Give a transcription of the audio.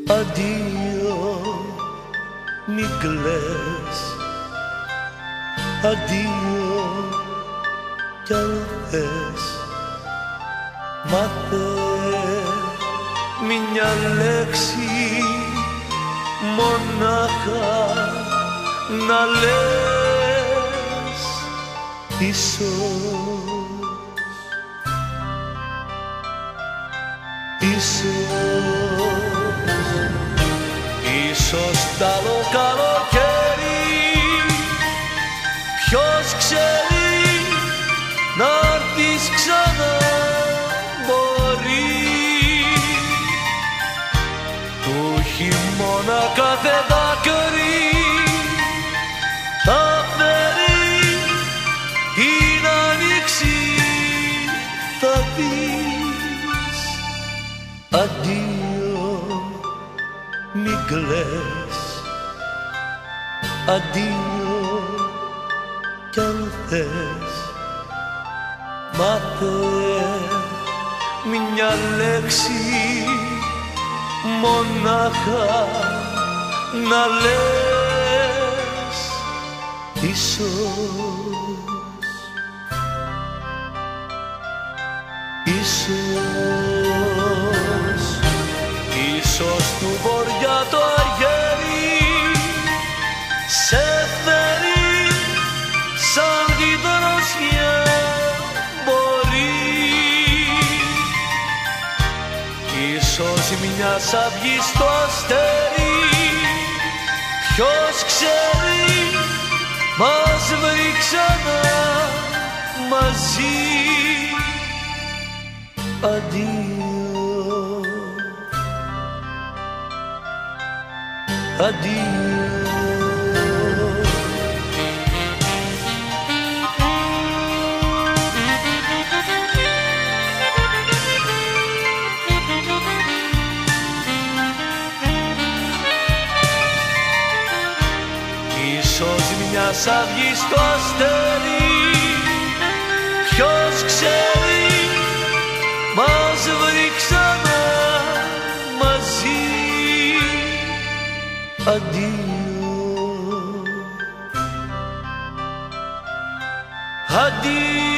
Αντίο, μη κλαις. Αντίο, κι αν θες. Μάθε μια λέξη μονάχα να λες ίσως. Ίσως τ' άλλο καλοκαίρι, ποιος ξέρει, να'ρθεις ξανά μπορεί. Του χειμώνα κάθε δάκρυ θα φέρει την άνοιξη, θα δεις. Αντίο, μη κλαις. Αντίο, κι αν θες. Μάθε μια λέξη μονάχα να λες ίσως. Ίσως του βοριά το αργέρι σε φέρει σαν τη δροσιά μπορεί. Ίσως μια αυγή στο αστέρι, ποιος ξέρει, μας βρει ξανά μαζί. Αντίο, αντίο. Ίσως μια αυγή στο αστέρι, ποιος ξέρει, μας βρει ξανά μαζί. Αντίο, αντίο.